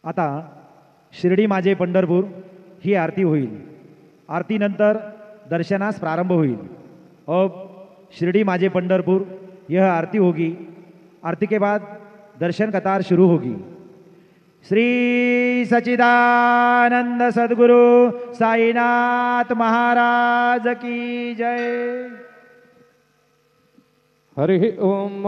आता शिर्डी माझे पंढरपूर ही आरती होईल। आरतीनंतर दर्शनास प्रारंभ होईल। अब शिरडी माझे पंढरपुर यह आरती होगी। आरती के बाद दर्शन कतार शुरू होगी। श्री सच्चिदानंद सद्गुरु साईनाथ महाराज की जय। हरि ओम।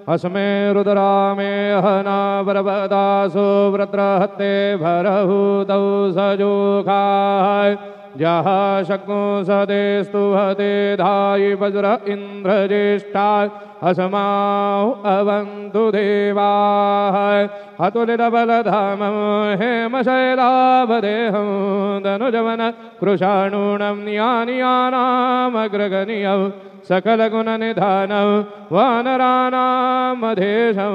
अस्मे रुद्रामे हना वरवदासो वृत्रहत्ते भरहूतौ सजोखाय जहाँ शक्नु सदेस्तु हते धायि वज्र इंद्रज्येष्ठाय अस्माहु अवन्तु देवाः अतुलितबलधामं हेमशैलाभदेहं धनुजवन कृशाणूनं नियानियानामग्रगणीयं सकलगुणनिधानं वानराणामधेशं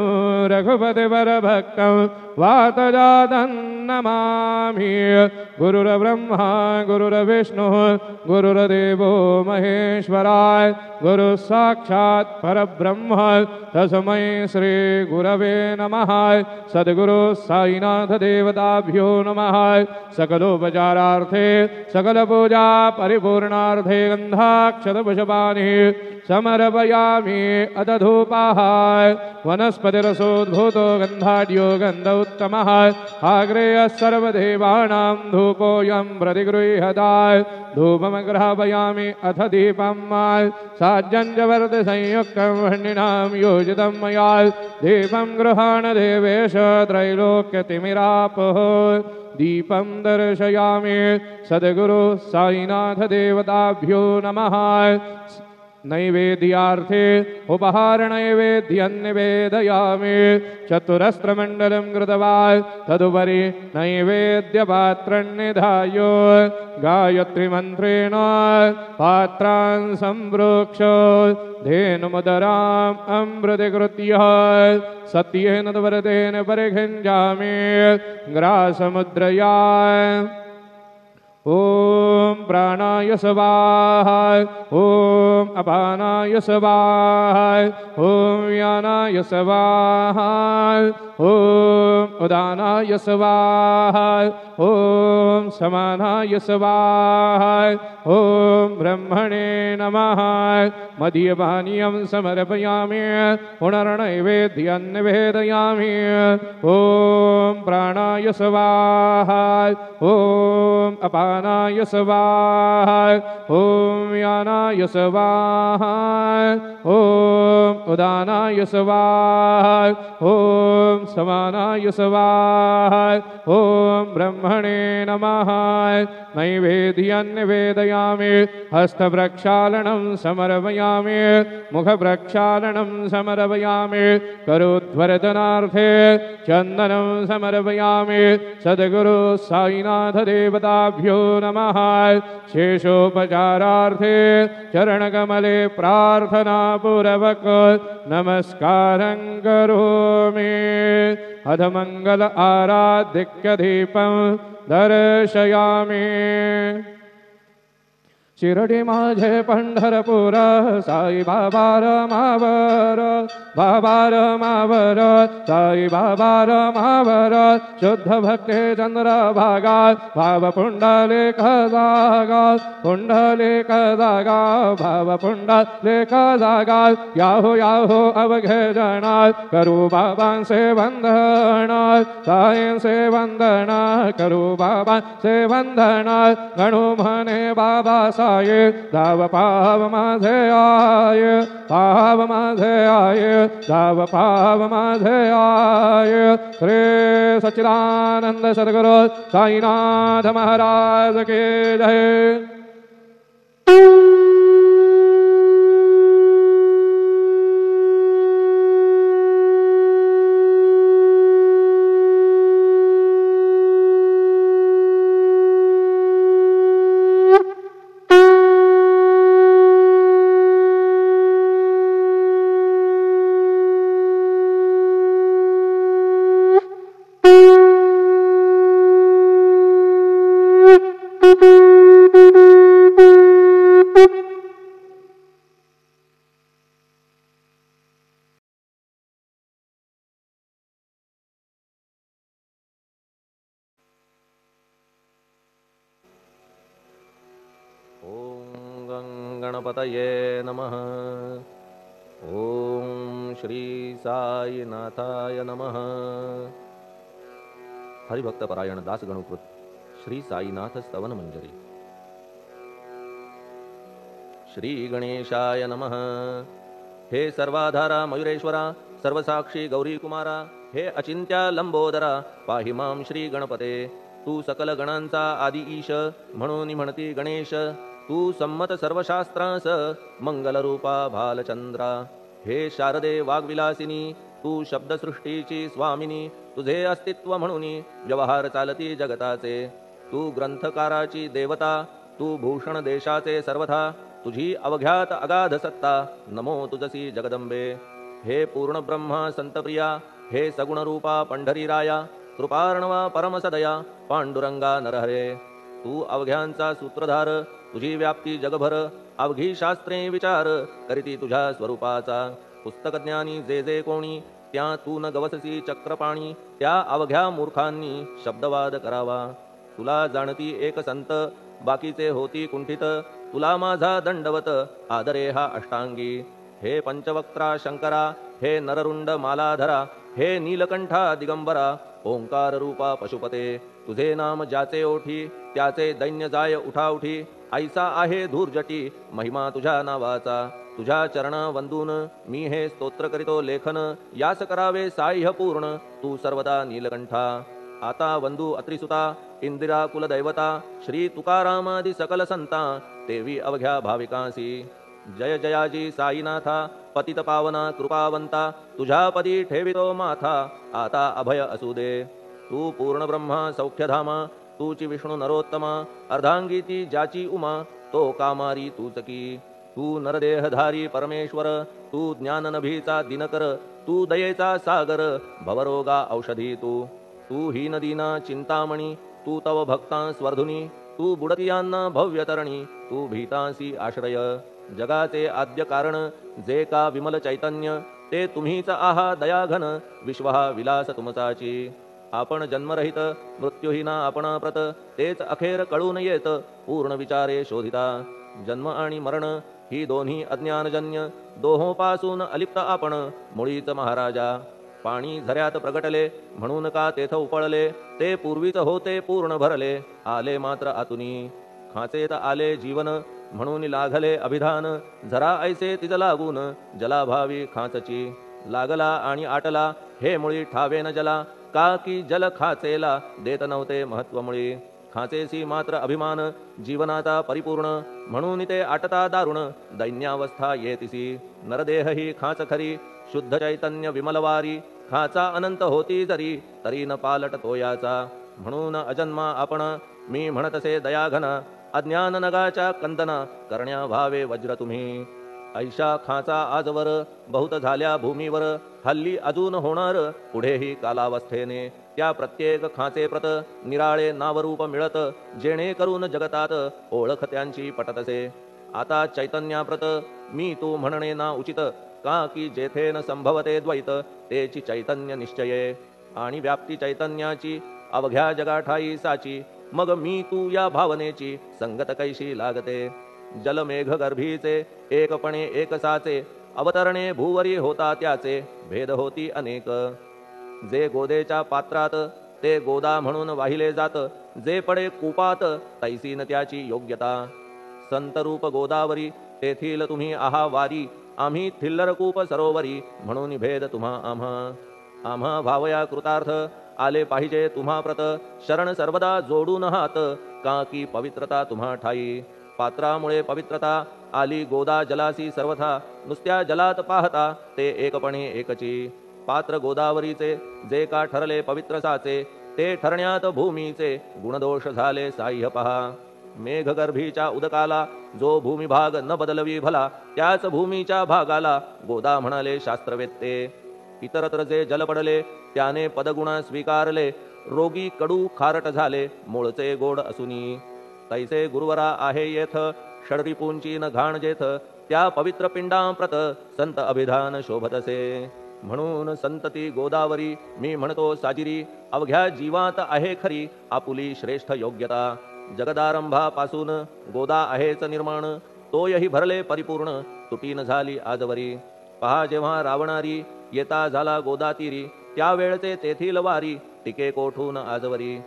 रघुपतिवरभक्तं वातजातं नमामि। गुरुर्ब्रह्मा गुरुर्विष्णुः गुरुर्देवो महेश्वराय गुरुः साक्षात् परब्रह्म तस्मै श्री गुरवे नमः। सद्गुरु साईनाथ देवताभ्यो नमः। सकलोपचारार्थे सकलपूजा परिपूर्णार्थे गन्धाक्षतपुष्पाणि समर्पयामि। अथ धूपाः वनस्पतिरसोद्भूतो गन्धाढ्यो गन्ध उत्तमः आग्रेयः सर्वदेवानां धूपोऽयं प्रतिगृह्यताय। धूपमग्रापयामि अथ दीपं साज्जञ्जवर्धसंयुक्तं वह्निनां योजितं मया। दीपं गृहाण देवेश त्रैलोक्यतिमिरापः। दीपं दर्शयामि। सद्गुरु साईनाथ देवताभ्यो नमः। नैवेद्यार्थे उपहार नैवेद्यं निवेदयामि। चतुरस्रमण्डलं कृत्वा तदुपरि नैवेद्यपात्रं निधाय गायत्रीमन्त्रेण पात्रान् सम्प्रोक्ष धेनुमुदराम् अमृतीकृत्य सत्येन व्रतेन परिगृह्णामि ग्रासमुद्रया। ओम प्राणाय स्वाहा। ओम अपानाय स्वाहा। ओम व्यानाय स्वाहा। ओम उदानाय स्वाहा। ओम समानाय स्वाहा। ओम ब्रह्मणे नमः। मदीयपानीयं समर्पयामि। पुनर्नैवेद्यं निवेदयामि। ओम प्राणाय स्वाहा। ओम अपानाय स्वाहा। ओम व्यानाय स्वाहा। ओम उदानाय स्वाहा। ओम समानाय स्वाहा। ओम ब्रह्मणे नमः। नैवेद्यं निवेदयामि। हस्तप्रक्षालनं समर्पयामि। मुखप्रक्षालनं समर्पयामि। करोध्वरदनार्थे चन्दनं समर्पयामि। सद्गुरु साईनाथ देवताभ्यो नमः। शेषोपचारार्थे चरणकमले प्रार्थनापूर्वक नमस्कारं करोमि। अध मंगल आराधिक्य दीपं दर्शयामि। शिरडी माझे पंढरपूर साई बाबा रमावर। बाबा रमावर साई बाबा रमावर। शुद्ध भक्ते चंद्रभागा भाव पुंडलिक जागा। पुंडलिक जागा भाव पुंडलिक जागा। याहो याहो अवघे जना करू बाबांचे वंदना। साईंचे वंदना करू बाबांचे वंदना। गणू म्हणे बाबा दाव पाव माझे आय। पाव माझे आय दाव पाव माझे आय। श्री सच्चिदानंद सद्गुरु साईनाथ महाराज के जय। Thank you. गणपतये नमः। ओम श्री साईनाथाय नमः। हरिभक्त परायण दास गणुकृत श्री साईनाथ स्तवन मंजरी। श्री गणेशाय नमः। हे सर्वाधारा मयुरेश्वरा, सर्वसाक्षी गौरी कुमारा, हे अचिंत्या लंबोदरा, पाहि मां श्री गणपते। तू सकल गणांचा आदि ईश, म्हणून म्हणती गणेश। तू संमत सर्वशास्त्रांस, मंगलरूपा भालचंद्रा। हे शारदे वाग्विलासिनी, तू शब्दसृष्टीची स्वामिनी। तुझे अस्तित्व म्हणून व्यवहार चालती जगताचे। तू ग्रंथकाराची देवता, तू भूषण देशाचे सर्वथा। तुझी अवघ्यात अगाध सत्ता, नमो तुझसी जगदंबे। हे पूर्ण ब्रह्मा संतप्रिया, हे सगुण रूपा पंढरीराया। कृपार्णवा परमसदया, पांडुरंगा नरहरे। तू अवघ्यांचा सूत्रधार, तुझी व्याप्ती जगभर। अवघी शास्त्रे विचार, करीती तुझ्या स्वरूपाचा। पुस्तकज्ञानी जे जे कोणी, त्या तू न गवससी चक्रपाणी। त्या अवघ्या मूर्खांनी शब्दवाद करावा। तुला जाणती एक संत, बाकीचे होती कुंठित। तुला माझा दंडवत, आदरे हा अष्टांगी। हे पंचवक्त्रा शंकरा, हे नररुंड मालाधरा। हे नीलकंठा दिगंबरा, ओंकार रूपा पशुपते। तुझे नाम ज्याचे ओठी, त्याचे दैन्य जाय उठाउठी। ऐसा आहे धूर्जटी, महिमा तुझ्या नावाचा। तुझ्या चरणा वंदून मी हे स्तोत्र करीतो लेखन। यास करावे साह्य पूर्ण, तू सर्वदा नीलकंठा। आता वंदू अत्रिसुता, इंदिरा कुलदैवता। श्री तुकारामादि सकल संता, देवी अवघ्या भाविकांसी। जय जयाजी साईनाथा, पतित पावना कृपावंता। तुझ्या पदी ठेवितो माथा, आता अभय असू दे। तू पूर्ण ब्रह्मा सौख्यधामा, तूची विष्णू नरोत्तमा। अर्धांगी ती ज्याची उमा, तो कामारी तूच की। तू नरदेहधारी परमेश्वर, तू ज्ञाननभीचा दिनकर। तू दयेचा सागर, भवरोगा औषधी तू। तू हीनदीना चिंतामणी, तू तव भक्तां स्वर्धुनी। तू बुडतियांना भव्यतरणी, तू भीतांसी आश्रय। जगाचे आद्य कारण, जे का विमल चैतन्य। ते तुम्हीच आहा दयाघन, विश्व हा विलास तुमचाची। आपण जन्मरहित मृत्यूहीना आपणाप्रत, तेच अखेर कळून येत पूर्ण विचारे शोधिता। जन्म आणि मरण ही दोन्ही अज्ञानजन्य, दोहोपासून अलिप्त आपण मुळीच महाराजा। पाणी झऱ्यात प्रगटले, म्हणून का तेथ उपळले। ते पूर्वीच होते पूर्ण भरले, आले मात्र आतुनी। खाचेत आले जीवन, म्हणून लागले अभिधान। झरा ऐसे तिज लागून, जलाभावी खाचची। लागला आणि आटला, हे मुळी ठावे न जला। का की जल खाचेला देत नव्हते महत्वमुळी। खाचेसी मात्र अभिमान, जीवनाचा परिपूर्ण। म्हणून ते आटता दारुण, दैन्यावस्था येतिसी। नरदेह ही खाच खरी, शुद्ध चैतन्य विमलवारी। खाचा अनंत होती जरी, तरी न पालट तोयाचा। म्हणून अजन्मा आपण, मी म्हणतसे दयाघन। अज्ञान नगाच्या कंदना, करण्या व्हावे वज्र तुम्ही। ऐशा खाचा आजवर, बहुत झाल्या भूमीवर। हल्ली अजून होणार, पुढेही कालावस्थेने। त्या प्रत्येक खाचे प्रत, निराळे नावरूप मिळत। जेणे करून जगतात, ओळख त्यांची पटतसे। आता चैतन्याप्रत, मी तू म्हणणे ना उचित। का की जेथे न संभवते द्वैत, तेची चैतन्य निश्चये। आणि व्याप्ती चैतन्याची, अवघ्या जगाठाई साची। मग मी तू या भावनेची, संगत कैशी लागते। जलमेघ गर्भीचे, एकपणे एकसाचे। अवतरणे भूवरी होता त्याचे, भेद होती अनेक। जे गोदेच्या पात्रात, ते गोदा म्हणून वाहिले जात। जे पडे कूपात, तैसीन त्याची योग्यता। संतरूप गोदावरी, तेथील तुम्ही आहा वारी। आम्ही थिल्लर कूप सरोवरी, म्हणून भेद तुम्हा आम्हा भावया कृतार्थ। आले पाहिजे तुम्हा प्रत, शरण सर्वदा जोडून हात। का की पवित्रता तुम्हा ठाई, पात्रामुळे पवित्रता। आली गोदा जलासी सर्वथा, नुसत्या जलात पाहता ते एकपणे एकची। पात्र गोदावरीचे, जे का ठरले पवित्र साचे। ते ठरण्यात भूमीचे, गुणदोष झाले साह्य पहा। मेघगर्भीच्या उदकाला, जो भूमिभाग न बदलवी भला। त्याच भूमीच्या भागाला, गोदा म्हणाले शास्त्रवेत्ते। इतरत्र जे जल पडले, त्याने पदगुणा स्वीकारले। रोगी कडू खारट झाले, मूळचे गोड असुनी। तैसे गुरुवरा आहे येथ, षडरिपूंची न घाण जेथ। त्या पवित्र पिंडांप्रत, संत अभिधान शोभतसे। म्हणून संतती गोदावरी, मी म्हणतो साजिरी। अवघ्या जीवात आहे खरी, आपुली श्रेष्ठ योग्यता। जगदारंभापासून गोदा आहेच निर्माण। तोयही भरले परिपूर्ण तुटीन झाली आजवरी. पहा जेव्हा रावणारी येता झाला गोदातीरी, त्यावेळचे तेथील वारी टिके कोठून आजवरी.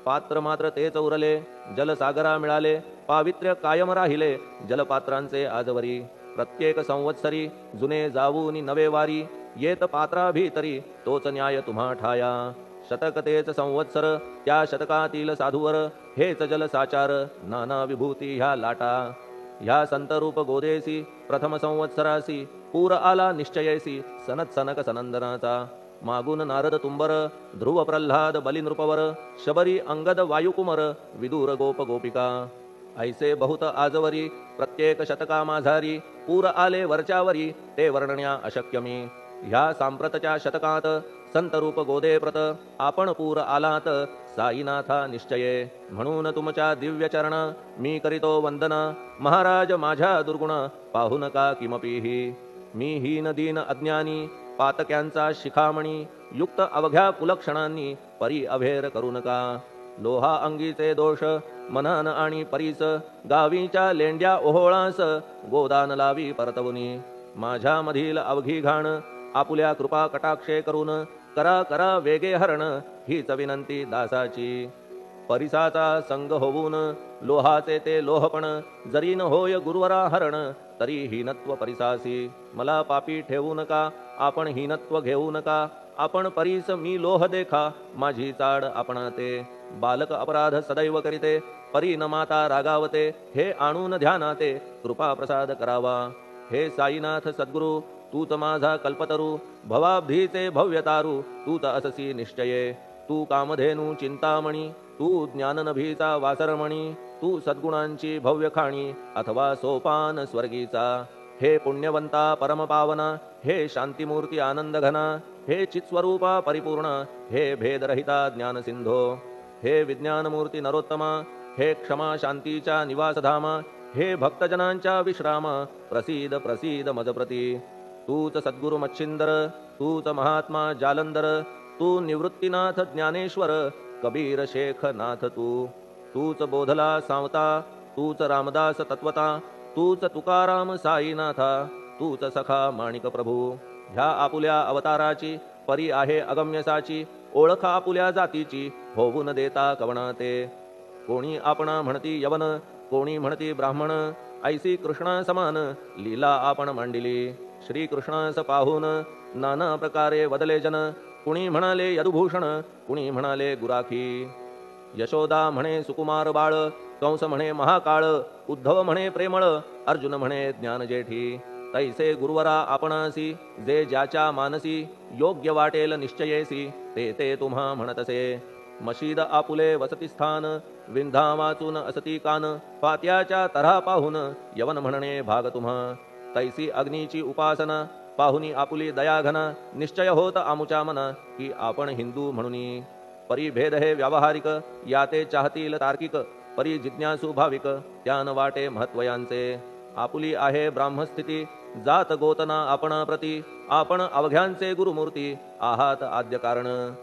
पात्र मात्र तेच उरले जलसागरा मिळाले, पावित्र्य कायम राहिले जलपात्रांचे आजवरी. प्रत्येक संवत्सरी जुने जाऊनी नवे वारी, येत पात्रा भीतरी तोच न्याय तुम्हा ठाया. शतक तेच संवत्सर त्या शतकातील साधूवर, हेच जलसाचार नाना विभूती ह्या लाटा. ह्या संतरूप गोदेसी प्रथम संवत्सरासी, पूर आला निश्चयेसी सनत सनक सनंदनाचा. मागून नारद तुंबर ध्रुव प्रल्हाद बलिनृपवर, शबरी अंगद वायुकुमर विदूर गोप गोपिका. ऐसे बहुत आजवरी प्रत्येक शतका माझारी, पूर आले वरच्यावरी ते वर्णण्या अशक्य मी. ह्या सांप्रतच्या शतकात संतरूप गोदे प्रत, आपण पूर आलात साईनाथा निश्चये. म्हणून तुमच्या दिव्य चरण मी करीतो वंदना, महाराज माझ्या दुर्गुण पाहू नका किमपीही. मी हीन दीन अज्ञानी पातक्यांचा शिखामणी, युक्त अवघ्या कुलक्षणांनी परी अभेर करू नका. लोहा अंगीचे दोष मनान आणि परीस, गावीच्या लेंड्या ओहोळास गोदान लावी परतवुनी. माझ्या मधील अवघी घाण आपुल्या कृपा कटाक्षे करून, करा करा वेगे हरण हीच विनंती दासाची. परिसाचा संग होऊन लोहाचे ते लोहपण, जरी न होय गुरुवरा हरण तरी हीनत्व परिसासी. मला पापी ठेवू नका आपण हीनत्व घेऊ नका, आपण परीस मी लोह देखा माझी चाड आपणाते. बालक अपराध सदैव करीते परी न माता रागावते, हे आणून ध्यानाते कृपा प्रसाद करावा. हे साईनाथ सद्गुरु तूच माझा कल्पतरू, भवाब्धीचे भव्यतारू तूच अससी निश्चये. तू कामधेनू चिंतामणी, तू ज्ञाननभीचा वासरमणी, तू सद्गुणांची भव्य खाणी अथवा सोपान स्वर्गीचा. हे पुण्यवंता परमपावना, हे शांतिमूर्ती आनंद घना, हे चित्स्वरूपा परिपूर्ण, हे भेदरहिता ज्ञानसिंधो. हे विज्ञानमूर्ती नरोत्तमा, हे क्षमा शांतीच्या निवासधामा, हे भक्तजनांच्या विश्रामा, प्रसीद प्रसीद मजप्रती. तूच सद्गुरु मच्छिंदर, तूच महात्मा जालंधर, तू निवृत्तीनाथ ज्ञानेश्वर, कबीर शेख नाथ तू. तूच बोधला सांवता, तूच रामदास तत्वता, तूच तुकाराम साईनाथा, तूच सखा माणिक प्रभू. ह्या आपुल्या अवताराची परी आहे अगम्यसाची, ओळख आपुल्या जातीची होऊन देता कवणाते. कोणी आपणा म्हणती यवन, कोणी म्हणती ब्राह्मण, ऐसी कृष्णा समान लीला आपण मांडिली. श्री कृष्णास पाहून नाना प्रकारे वदले जन, कुणी म्हणाले यदुभूषण, कुणी म्हणाले गुराखी. यशोदा म्हणे सुकुमार बाळ, कंस म्हणे महाकाळ, उद्धव म्हणे प्रेमळ, अर्जुन म्हणे ज्ञानजेठी. तैसे गुरुवरा आपणासी, जे ज्याच्या मानसी योग्य वाटेल निश्चयेसी, ते ते तुम्हा म्हणतसे. मशीद आपुले वसती स्थान, विंधा वाचून असती कान, पात्याच्या तऱ्हा पाहून यवन म्हणणे भाग तुम्हा. तैसी अग्नीची उपासना पाहुनी आपुली दयाघना, निश्चय होत आमुच्या मना की आपण हिंदू म्हणूनी. परी भेद हे व्यावहारिक, याते चाहतील तार्किक, परी जिज्ञासू भाविक त्यान वाटे महत्वयांचे. आपुली आहे ब्राह्मस्थिती, जात गोतना आपणा प्रती, आपण अवघ्यांचे गुरुमूर्ती आहात आद्य कारण.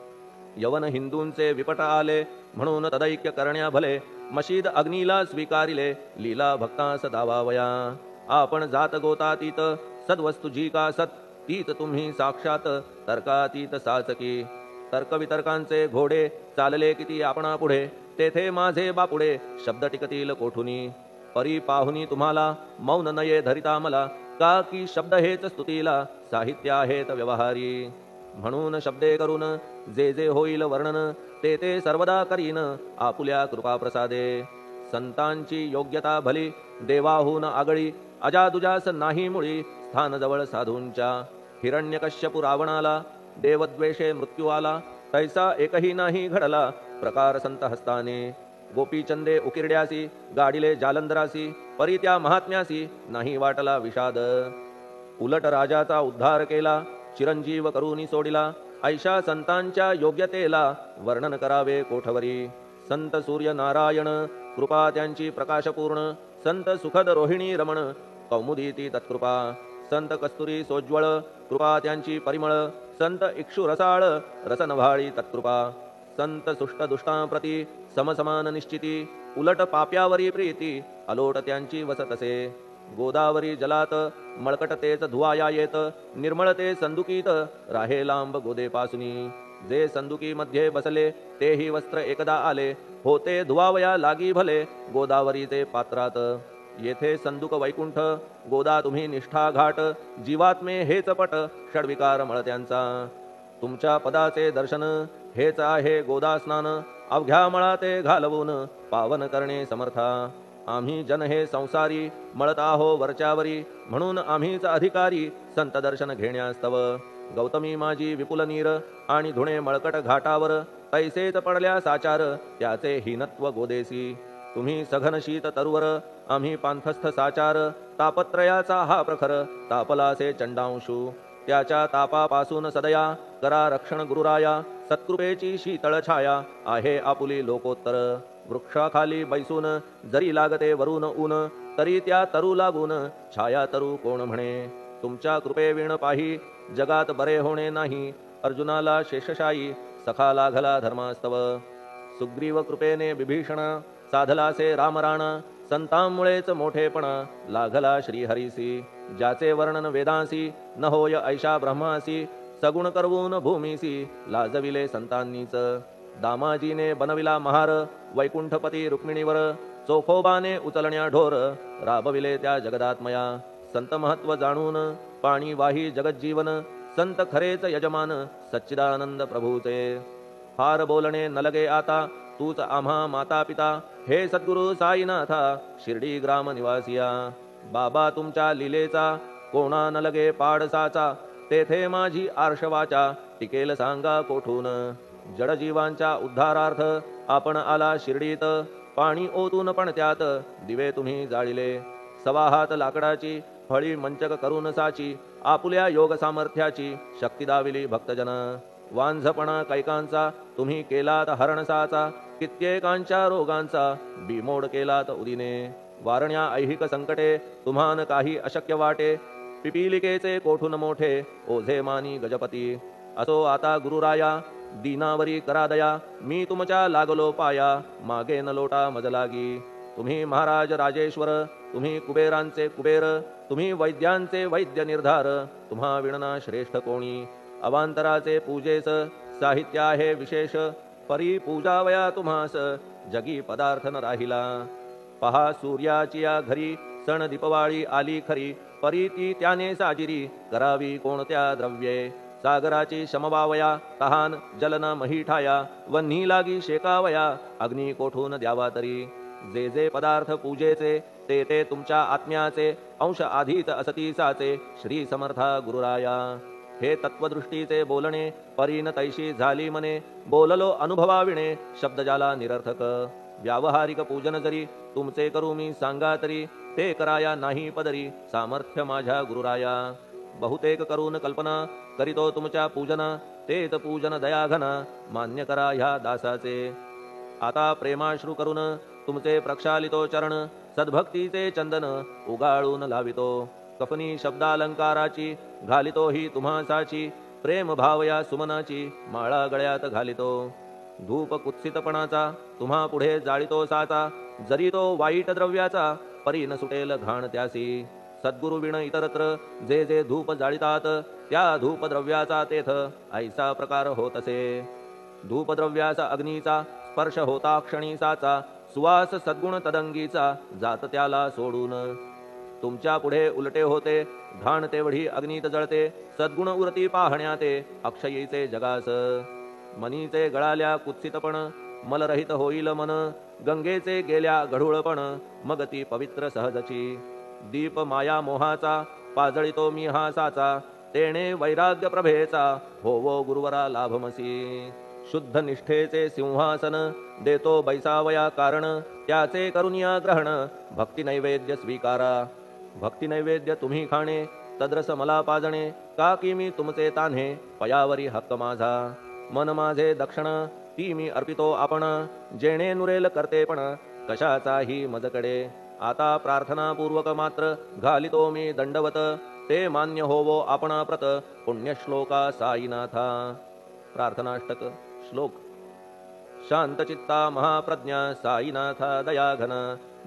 यवन हिंदूंचे विपट आले म्हणून तदैक्य करण्या भले, मशीद अग्नीला स्वीकारिले लीला भक्तास दावावया. आपण जात गोतातीत, सद्वस्तु जी का सत, तीत तुम्ही साक्षात तर्कातीत साचकी. तर्कवितर्कांचे घोडे चालले किती आपणा पुढे, तेथे माझे बापुडे शब्द टिकतील कोठुनी. परी पाहुनी तुम्हाला मौन नये धरिता मला, का की शब्द हेच स्तुतीला साहित्य आहेत व्यवहारी. म्हणून शब्दे करून जे जे होईल वर्णन, ते ते सर्वदा करीन आपुल्या कृपा प्रसादे. संतांची योग्यता भली देवाहून आगळी, अजादुजास नाही मुळी स्थान जवळ साधूंच्या. हिरण्यकश्यपु रावणाला देवद्वेषे मृत्यू आला, तैसा एकही नाही घडला प्रकार संत हस्ताने. गोपीचंदे उकिरड्यासी, गाडिले जालंधरासी, परी त्या महात्म्यासी नाही वाटला विषाद. उलट राजाचा उद्धार केला, चिरंजीव करूनी सोडिला, ऐशा संतांच्या योग्यतेला वर्णन करावे कोठवरी. संत सूर्य नारायण कृपा त्यांची प्रकाशपूर्ण, संत सुखद रोहिणी रमण कौमुदी ती तत्कृपा. संत कस्तुरी सोज्वळ कृपा त्यांची परिमळ, संत इक्षु रसाळ रसनभाळी तत्कृपा. संत सुष्ट दुष्टांप्रती समसमान निश्चिती, उलट पाप्यावरी प्रीती अलोट त्यांची वसतसे. गोदावरी जलात मळकट तेच धुवाया येत निर्मळ ते संदुकीत राहे लांब गोदेपासुनी जे संदुकी मध्ये बसले तेही वस्त्र एकदा आले होते धुवावया लागी भले गोदावरीचे पात्रात येथे संदुक वैकुंठ गोदा तुम्ही निष्ठा घाट जीवात्मे हेच पट षडविकार मळत्यांचा तुमच्या पदाचे दर्शन हेच आहे गोदा स्नान अवघ्या मळाते घालवून पावन करणे समर्था आम्ही जन हे संसारी मळत आहो वरच्यावरी म्हणून आम्हीच अधिकारी संत दर्शन घेण्यास्तव गौतमी माझी विपुल नीर आणि धुणे मळकट घाटावर तैसेच पडल्या साचार त्याचे हीनत्व गोदेसी तुम्ही सघन शीत तरुवर आम्ही पांथस्थ साचार तापत्रयाचा हा प्रखर तापलासे चंडांशू त्याच्या तापापासून सदया करा रक्षण गुरुराया सत्कृपेची शीतळ छाया आहे आपुली लोकोत्तर वृक्षाखाली बैसून जरी लागते वरून ऊन तरी त्या तरू लागून छाया तरू कोण म्हणे तुमच्या कृपेविण पाही जगात बरे होणे नाही अर्जुनाला शेषशायी सखा लागला धर्मास्तव सुग्रीव कृपेने विभीषण साधलासे रामराण संतांमुळेच मोठेपणा लागला श्रीहरीसी ज्याचे वर्णन वेदांसी न होय ऐशा ब्रह्मासी सगुण करवून भूमीसी लाजविले संतांनीच दामाजीने बनविला महार वैकुंठपती रुक्मिणीवर चोखोबाने उचलण्या ढोर राबविले त्या जगदात्मया संत महत्व जाणून पाणी वाही जगज्जीवन संत खरेच यजमान सच्चिदानंद प्रभूचे फार बोलणे न लगे आता तूच आम्हा माता पिता हे सद्गुरु साईनाथा शिर्डी ग्राम निवासिया बाबा तुमच्या लीलेचा कोणा न लगे पाडसाचा तेथे माझी आर्षवाचा टिकेल सांगा कोठून जडजीवांच्या उद्धारार्थ आपण आला शिर्डीत पाणी ओतून पण त्यात दिवे तुम्ही जाळिले सवा हात लाकडाची फळी मंचक करून साची आपुल्या योग सामर्थ्याची शक्ती दाविली भक्तजन वांझपणा कैकांचा तुम्ही केलात हरणसाचा कित्येकांच्या रोगांचा बिमोड केलात उदिने वारण्या ऐहिक संकटे तुम्हान काही अशक्य वाटे पिपीलिकेचे कोठून मोठे ओझे मानी गजपती असो आता गुरुराया दीनावरी करा दया मी तुमच्या लागलो पाया मागे न लोटा मजलागी तुम्ही महाराज राजेश्वर तुम्ही कुबेरांचे कुबेर तुम्ही वैद्यांचे वैद्य निर्धार तुम्हा विणना श्रेष्ठ कोणी अवांतराचे पूजेस साहित्य आहे विशेष परी पूजावया तुम्हास जगी पदार्थ न राहिला पहा सूर्याची या घरी सण दीपवाळी आली खरी परी ती त्याने साजिरी करावी कोणत्या द्रव्ये सागराची शमवावया तहान जलन महीठाया वन्ही लागी शेकावया अग्नी कोठून द्यावा तरी जे जे पदार्थ पूजेचे ते ते तुमच्या आत्म्याचे अंश आधीच असतीसाचे श्री समर्था गुरुराया हे तत्वदृष्टीचे बोलणे परीन तैशी झाली मने बोललो अनुभवाविणे शब्द जाला निरर्थक व्यावहारिक पूजन जरी तुमचे करू मी सांगा तरी ते कराया नाही पदरी सामर्थ्य माझ्या गुरुराया बहुतेक करून कल्पना करीतो तुमच्या पूजन तेच पूजन दयाघन मान्य करा ह्या दासाचे आता प्रेमाश्रू करून तुमचे प्रक्षालितो चरण सद्भक्तीचे चंदन उगाळून लावितो कफनी शब्दालंकाराची घालितो ही तुम्हासाची प्रेम भावया सुमनाची माळा गळ्यात घालितो धूप कुत्सितपणाचा तुम्हा पुढे जाळितो साचा जरी तो वाईट द्रव्याचा परी न सुटेल घाण त्यासी सद्गुरु विण इतरत्र जे जे धूप जाळितात त्या धूप द्रव्याचा तेथ ऐसा प्रकार होत असे धूपद्रव्याचा अग्नीचा स्पर्श होता क्षणीसाचा सुवास सद्गुण तदंगीचा जात त्याला सोडून तुमच्या पुढे उलटे होते घाण तेवढी अग्नीत जळते सद्गुण उरती पाहण्याते अक्षयीचे जगास मनीचे गळाल्या कुत्सितपण मलरहित होईल मन गंगेचे गेल्या गढूळपण मग ती पवित्र सहजची दीप माया मोहाचा पाजळितो मी हा साचा तेणे वैराग्य प्रभेचा होवो गुरुवरा लाभमसी शुद्ध निष्ठेचे सिंहासन देतो बैसावया कारण त्याचे करुनिया ग्रहण भक्ती नैवेद्य स्वीकारा भक्ती नैवेद्य तुम्ही खाणे तद्रस मला पाजणे का की मी तुमचे तान्हे पयावरी हक्क माझा मन माझे दक्षिण ती मी अर्पितो आपण जेणे नुरेल करतेपण कशाचाही मजकडे आता प्रार्थनापूर्वक मात्र घालितो मी दंडवत ते मान्य होवो आपणा प्रत पुण्यश्लोका साईनाथा प्रार्थनाष्टक श्लोक शांतचित्ता महाप्रज्ञा साईनाथा दयाघन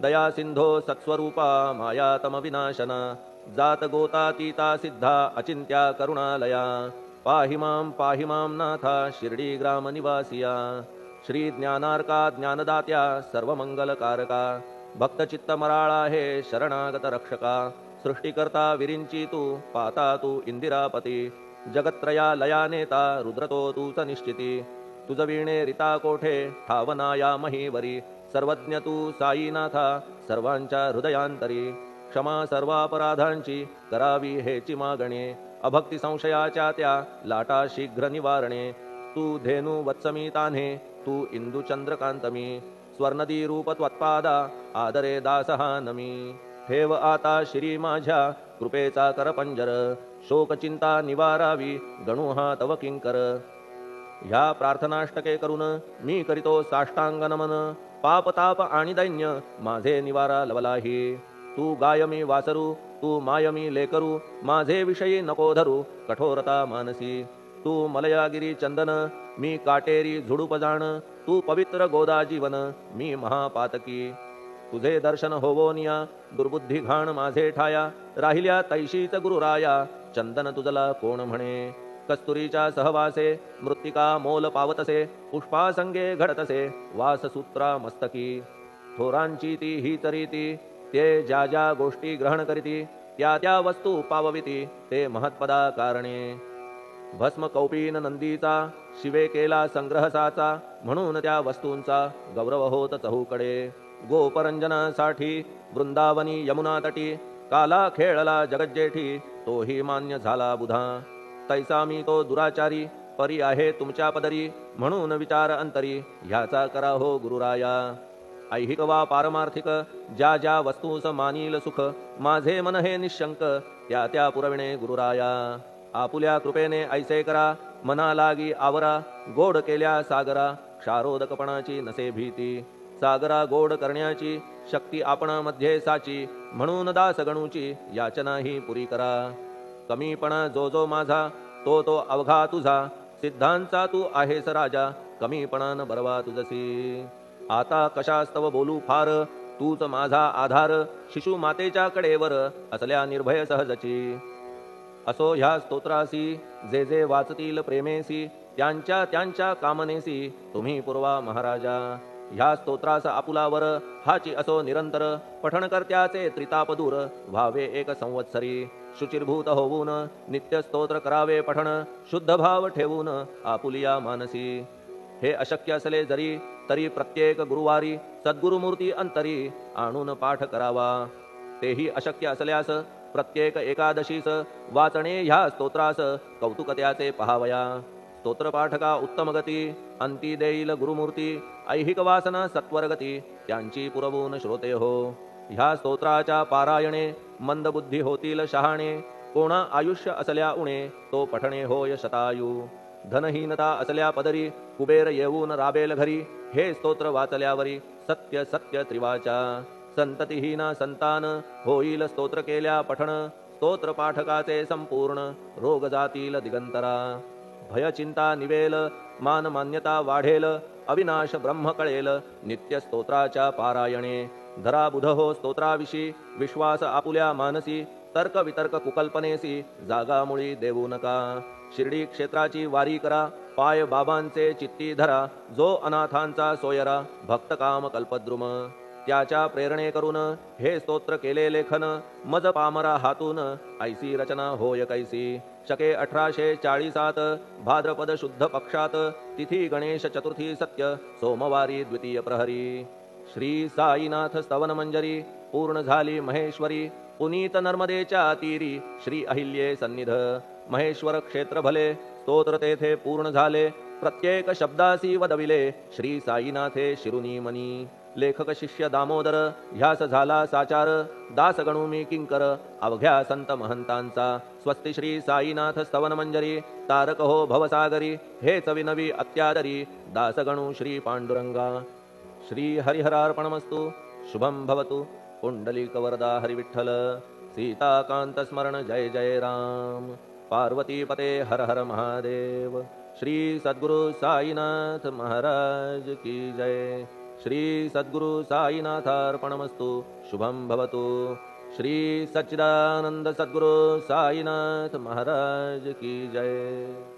दया सिंधो सत्स्वरूपा मायातम विनाशन जात गोतातीता सिद्धा अचिंत्या करुणालया पाहि मां नाथा शिर्डी ग्राम निवासिया श्री ज्ञानार्का ज्ञानदात्या सर्वमंगलकारका भक्तचित्त मराळा हे शरणागत रक्षका सृष्टिकर्ता विरिंची तू पाता तू इंदिरापती जगत्त्रया लया नेता रुद्रतो तूच निश्चिती तुझ वीणे रिता कोठे ठावनाया महीवरी सर्वज्ञ तू साईनाथा सर्वांच्या हृदयांतरी क्षमा सर्वापराधांची करावी हेची मागणे अभक्ती संशयाच्या त्या लाटा शीघ्र निवारणे तू धेनू वत्समिताने तू इंदू चंद्रकांतमी स्वर्णदी रूप त्वत्पादा आदरे दासहा नमी ठेव आता श्री माझ्या कृपेचा करपंजर शोकचिंता निवारावी गणू हा तव किंकर ह्या प्रार्थनाष्टके करून मी करीतो साष्टांग नमन पापताप आणि दैन्य माझे निवारा लवलाही तू गायमी वासरू तू मायमी लेकरू माझे विषयी नको धरू कठोरता मानसी तू मलयागिरी चंदन मी काटेरी झुडूप जाण तू पवित्र गोदा जीवन मी महापातकी तुझे दर्शन होवोनिया दुर्बुद्धी घाण माझे ठाया राहिल्या तैशीच गुरुराया चंदन तुझला कोण म्हणे कस्तुरीच्या सहवासे मृत्तिका मोल पावतसे पुष्पासंगे घडतसे वाससूत्रा मस्तकी थोरांची ती ही तरीती ते ज्या ज्या गोष्टी ग्रहण करीती त्या त्या वस्तू पावविती ते महत्पदा कारणे भस्म कौपीन नंदीचा शिवे केला संग्रहसाचा म्हणून त्या वस्तूंचा गौरव होत चहूकडे गोपरंजनासाठी वृंदावनी यमुना तटी काला खेळला जगज्जेठी तोही मान्य झाला बुधा तैसा मी तो दुराचारी परी आहे तुमच्या पदरी म्हणून विचार अंतरी ह्याचा करा हो गुरुराया ऐहिक वा पारमार्थिक ज्या ज्या वस्तूस मानील सुख माझे मन हे निशंक त्या त्या पुरविणे गुरुराया आपुल्या कृपेने ऐसे करा मना लागी आवरा गोड केल्या सागरा क्षारोदकपणाची नसे भीती सागरा गोड करण्याची शक्ती आपणामध्ये साची म्हणून दास गणूची याचना ही पुरी करा कमीपणा जो जो माझा तो तो अवघा तुझा सिद्धांचा तू आहेस राजा कमीपणान बरवा तुझसी आता कशास्तव बोलू फार तूच माझा आधार शिशु मातेच्या कडेवर असल्या निर्भय सहजची असो ह्या स्तोत्रासी जे जे वाचतील प्रेमेसी त्यांच्या त्यांच्या कामनेसी तुम्ही पुरवा महाराजा ह्या स्तोत्रास आपुलावर हाची असो निरंतर पठण करत्याचे त्रितापदूर व्हावे एक संवत्सरी शुचिर्भूत होऊन नित्य स्तोत्र करावे पठण शुद्ध भाव ठेवून आपुलिया मानसी हे अशक्य असले जरी तरी प्रत्येक गुरुवारी सद्गुरुमूर्ती अंतरी आणून पाठ करावा तेही अशक्य असल्यास प्रत्येक एकादशीस वाचणे ह्या स्तोत्रास कौतुक त्याचे पहावया स्तोत्रपाठका उत्तम गती अंती देईल गुरुमूर्ती ऐहिक वासना सत्वरगती त्यांची पुरवून श्रोते हो ह्या स्तोत्राच्या पारायणे मंदबुद्धी होतील शहाणे कोणा आयुष्य असल्या उणे तो पठणे होय शतायू धनहीनता असल्या पदरी कुबेर येऊन राबेल घरी हे स्तोत्र वाचल्यावरी सत्य सत्य त्रिवाचा संततिहीना संतान होईल स्तोत्र केल्या पठण स्तोत्र पाठकाचे संपूर्ण रोग जातील दिगंतरा भय चिंता निवेल मान मान्यता वाढेल अविनाश ब्रह्म कळेल नित्य स्तोत्राच्या पारायणे धरा बुध हो स्तोत्राविषयी विश्वास आपुल्या मानसी तर्क वितर्क कुकल्पनेसी जागा मुळी देऊ नका शिर्डी क्षेत्राची वारी करा पाय बाबांचे चित्ती धरा जो अनाथांचा सोयरा भक्त काम कल्पद्रुम त्याच्या प्रेरणे करून हे स्तोत्र केले लेखन मज पामरा हातून ऐसी रचना होय कैसी शके 1840 भाद्रपद शुद्ध पक्षात तिथी गणेश चतुर्थी सत्य सोमवारी द्वितीय प्रहरी श्री साईनाथ स्तवन मंजरी पूर्ण झाली महेश्वरी पुनीत नर्मदेच्या तीरी श्री अहिल्ये सन्निध महेश्वर क्षेत्र भले स्तोत्र तेथे पूर्ण झाले प्रत्येक शब्दासी वदविले श्री साईनाथे शिरुनी मनी लेखक शिष्य दामोदर ह्यास झाला साचार दास गणू मी किंकर अवघ्या संत महंतांचा स्वस्ति श्री साईनाथ स्तवन मंजरी तारक हो भवसागरी हेच विनवी अत्यादरी दास गणू श्री पांडुरंगा श्री हरिहरार्पणमस्तु शुभम भवतु पुंडलिक वरदा हरिविठ्ठल सीताकांत स्मरण जय जय राम पार्वती पते हर हर महादेव श्री सद्गुरु साईनाथ महाराज की जय। श्री सद्गुरु साईनाथार्पणमस्तु। शुभं भवतु। श्री सच्चिदानंद सद्गुरु साईनाथ महाराज की जय।